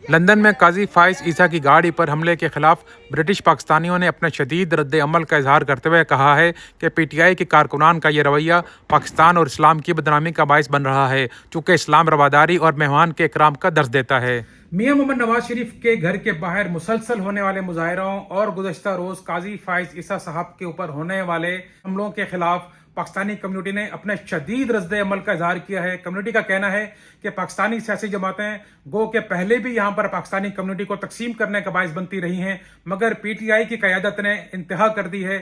London میں قاضی فائز عیسیٰ کی گاڑی پر حملے کے خلاف برٹش پاکستانیوں نے اپنے شدید رد عمل کا اظہار کرتے ہوئے کہا ہے کہ پی ٹی آئی کے کارکنان کا یہ رویہ پاکستان اور اسلام کی بدنامی کا باعث بن رہا ہے، چونکہ اسلام رواداری اور مہمان کے اکرام کا درس دیتا ہے۔ میاں محمد نواز شریف کے گھر کے باہر مسلسل ہونے والے مظاہروں اور گزشتہ روز قاضی فائز عیسیٰ صاحب کے اوپر ہونے والے حملوں کے خلاف پاکستانی کمیونٹی نے اپنے شدید رد عمل کا اظہار کیا ہے۔ کمیونٹی کا کہنا ہے کہ پاکستانی سیاسی جماعتیں گو کہ پہلے بھی یہاں پر پاکستانی کمیونٹی کو تقسیم کرنے کا باعث بنتی رہی ہیں، مگر پی ٹی آئی کی قیادت نے انتہا کر دی ہے۔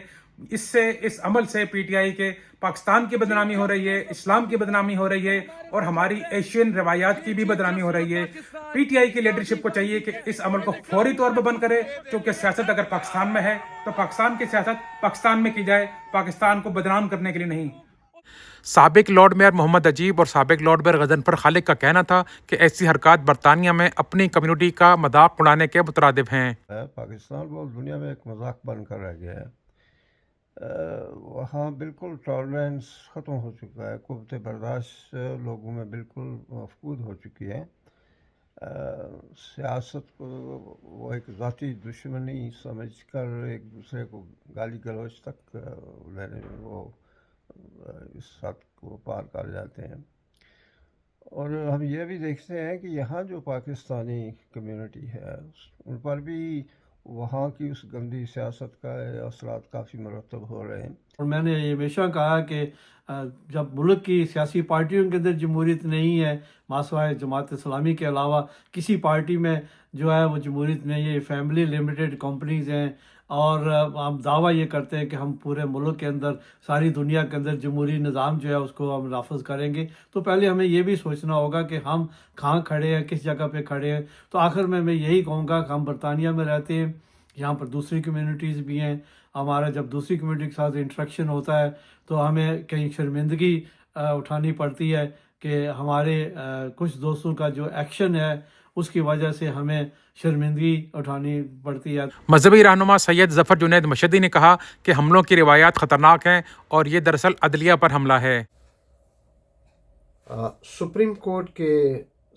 اس عمل سے پی ٹی آئی کے پاکستان کی بدنامی ہو رہی ہے، اسلام کی بدنامی ہو رہی ہے اور ہماری ایشین روایات کی بھی بدنامی ہو رہی ہے۔ پی ٹی آئی کی لیڈرشپ کو چاہیے کہ اس عمل کو فوری طور پر بند کرے، کیونکہ سیاست اگر پاکستان میں ہے تو پاکستان کی سیاست پاکستان میں کی جائے، پاکستان کو بدنام کرنے کے لیے نہیں۔ سابق لارڈ میئر محمد عجیب اور سابق لارڈ میئر غضنفر خالق کا کہنا تھا کہ ایسی حرکات برطانیہ میں اپنی کمیونٹی کا مذاق اڑانے کے مترادف ہیں۔ پاکستان بہت دنیا میں ایک مذاق بن کر رہ گیا ہے۔ وہاں بالکل ٹالرنس ختم ہو چکا ہے، قوت برداشت لوگوں میں بالکل مفقود ہو چکی ہے۔ سیاست کو وہ ایک ذاتی دشمنی سمجھ کر ایک دوسرے کو گالی گلوچ تک وہ اس حد کو پار کر جاتے ہیں۔ اور ہم یہ بھی دیکھتے ہیں کہ یہاں جو پاکستانی کمیونٹی ہے ان پر بھی وہاں کی اس گندی سیاست کا اثرات کافی مرتب ہو رہے ہیں۔ اور میں نے یہ ہمیشہ کہا کہ جب ملک کی سیاسی پارٹیوں کے اندر جمہوریت نہیں ہے، ماسوائے جماعت اسلامی کے علاوہ کسی پارٹی میں جو ہے وہ جمہوریت نہیں ہے، فیملی لمیٹڈ کمپنیز ہیں، اور ہم دعویٰ یہ کرتے ہیں کہ ہم پورے ملک کے اندر، ساری دنیا کے اندر جمہوری نظام جو ہے اس کو ہم نافذ کریں گے، تو پہلے ہمیں یہ بھی سوچنا ہوگا کہ ہم کہاں کھڑے ہیں، کس جگہ پہ کھڑے ہیں۔ تو آخر میں یہی کہوں گا کہ ہم برطانیہ میں رہتے ہیں، یہاں پر دوسری کمیونٹیز بھی ہیں، ہمارا جب دوسری کمیونٹی کے ساتھ انٹریکشن ہوتا ہے تو ہمیں کہیں شرمندگی اٹھانی پڑتی ہے کہ ہمارے کچھ دوستوں کا جو ایکشن ہے اس کی وجہ سے ہمیں شرمندگی اٹھانی پڑتی ہے۔ مذہبی رہنما سید ظفر جنید مشہدی نے کہا کہ حملوں کی روایات خطرناک ہیں اور یہ دراصل عدلیہ پر حملہ ہے۔ سپریم کورٹ کے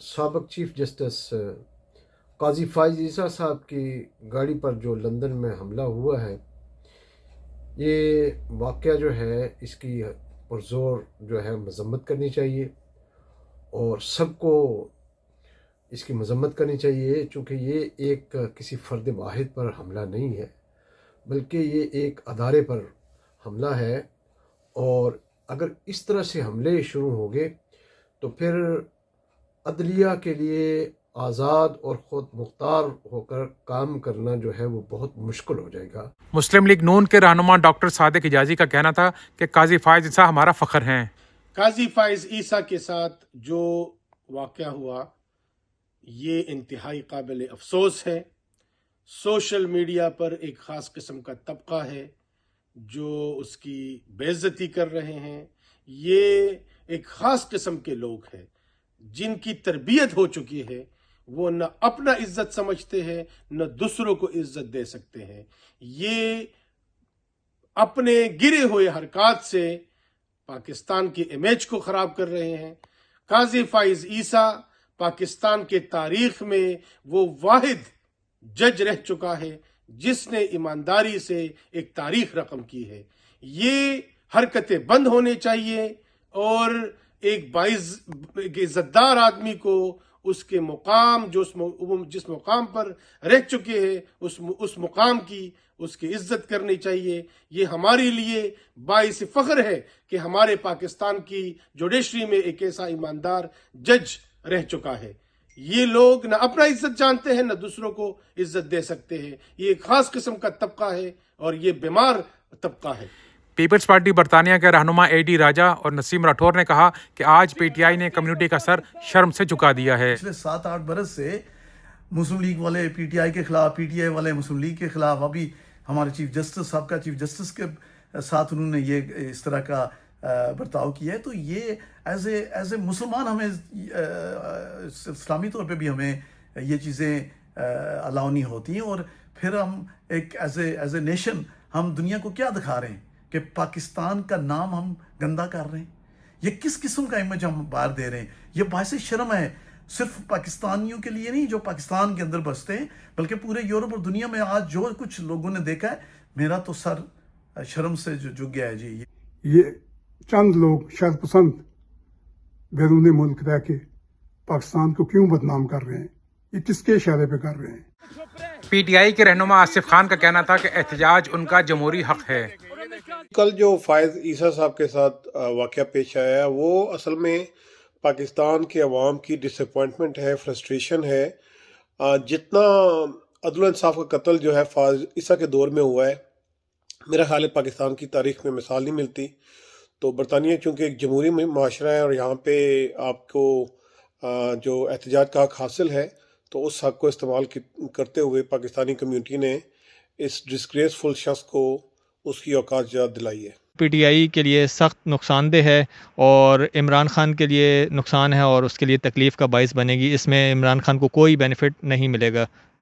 سابق چیف جسٹس قاضی فائز عیسیٰ صاحب کی گاڑی پر جو لندن میں حملہ ہوا ہے، یہ واقعہ جو ہے اس کی پرزور جو ہے مذمت کرنی چاہیے، اور سب کو اس کی مذمت کرنی چاہیے، چونکہ یہ ایک کسی فرد واحد پر حملہ نہیں ہے بلکہ یہ ایک ادارے پر حملہ ہے۔ اور اگر اس طرح سے حملے شروع ہو گئے تو پھر عدلیہ کے لیے آزاد اور خود مختار ہو کر کام کرنا جو ہے وہ بہت مشکل ہو جائے گا۔ مسلم لیگ نون کے رہنما ڈاکٹر صادق حجازی کا کہنا تھا کہ قاضی فائز عیسیٰ ہمارا فخر ہیں۔ قاضی فائز عیسیٰ کے ساتھ جو واقعہ ہوا یہ انتہائی قابل افسوس ہے۔ سوشل میڈیا پر ایک خاص قسم کا طبقہ ہے جو اس کی بے عزتی کر رہے ہیں۔ یہ ایک خاص قسم کے لوگ ہیں جن کی تربیت ہو چکی ہے، وہ نہ اپنا عزت سمجھتے ہیں نہ دوسروں کو عزت دے سکتے ہیں۔ یہ اپنے گرے ہوئے حرکات سے پاکستان کی امیج کو خراب کر رہے ہیں۔ قاضی فائز عیسیٰ پاکستان کے تاریخ میں وہ واحد جج رہ چکا ہے جس نے ایمانداری سے ایک تاریخ رقم کی ہے۔ یہ حرکتیں بند ہونے چاہیے اور ایک عزت دار آدمی کو اس کے مقام جس مقام پر رہ چکے ہیں اس مقام کی اس کی عزت کرنی چاہیے۔ یہ ہمارے لیے باعث فخر ہے کہ ہمارے پاکستان کی جوڈیشری میں ایک ایسا ایماندار جج رہ چکا ہے۔ یہ لوگ نہ اپنا عزت جانتے ہیں نہ دوسروں کو عزت دے سکتے ہیں۔ یہ ایک خاص قسم کا طبقہ ہے اور یہ بیمار طبقہ ہے۔ پیپلز پارٹی برطانیہ کے رہنما اے ڈی راجا اور نسیم راٹھور نے کہا کہ آج پی ٹی آئی نے کمیونٹی کا سر شرم سے جھکا دیا ہے۔ پچھلے 7-8 برس سے مسلم لیگ والے پی ٹی آئی کے خلاف، پی ٹی آئی والے مسلم لیگ کے خلاف، ابھی ہمارے چیف جسٹس صاحب کا چیف جسٹس کے ساتھ انہوں نے یہ اس طرح کا برتاؤ کیا ہے۔ تو یہ ایز اے مسلمان ہمیں اسلامی طور پہ بھی ہمیں یہ چیزیں الاؤ نہیں ہوتی ہیں، اور پھر ہم ایک ایز اے نیشن ہم دنیا کو کیا دکھا رہے ہیں کہ پاکستان کا نام ہم گندا کر رہے ہیں۔ یہ کس قسم کا امیج ہم باہر دے رہے ہیں؟ یہ باعث شرم ہے۔ صرف پاکستانیوں کے لیے نہیں جو پاکستان کے اندر بستے ہیں، بلکہ پورے یورپ اور دنیا میں آج جو کچھ لوگوں نے دیکھا ہے، میرا تو سر شرم سے جو جھک گیا ہے جی. یہ چند لوگ شر پسند بیرون ملک رہ کے پاکستان کو کیوں بدنام کر رہے ہیں؟ یہ کس کے اشارے پہ کر رہے ہیں؟ پی ٹی آئی کے رہنما آصف خان کا کہنا تھا کہ احتجاج ان کا جمہوری حق ہے. کل جو فائز عیسیٰ صاحب کے ساتھ واقعہ پیش آیا ہے وہ اصل میں پاکستان کے عوام کی ڈس اپوائنٹمنٹ ہے، فرسٹریشن ہے. جتنا عدل و انصاف کا قتل جو ہے فائز عیسیٰ کے دور میں ہوا ہے، میرا خیال ہے پاکستان کی تاریخ میں مثال نہیں ملتی. تو برطانیہ چونکہ ایک جمہوری معاشرہ ہے اور یہاں پہ آپ کو جو احتجاج کا حق حاصل ہے، تو اس حق کو استعمال کرتے ہوئے پاکستانی کمیونٹی نے اس ڈسگریسفل شخص کو اس کی اوقات یاد دلائی ہے. پی ٹی آئی کے لیے سخت نقصان دہ ہے اور عمران خان کے لیے نقصان ہے اور اس کے لیے تکلیف کا باعث بنے گی. اس میں عمران خان کو کوئی بینیفٹ نہیں ملے گا.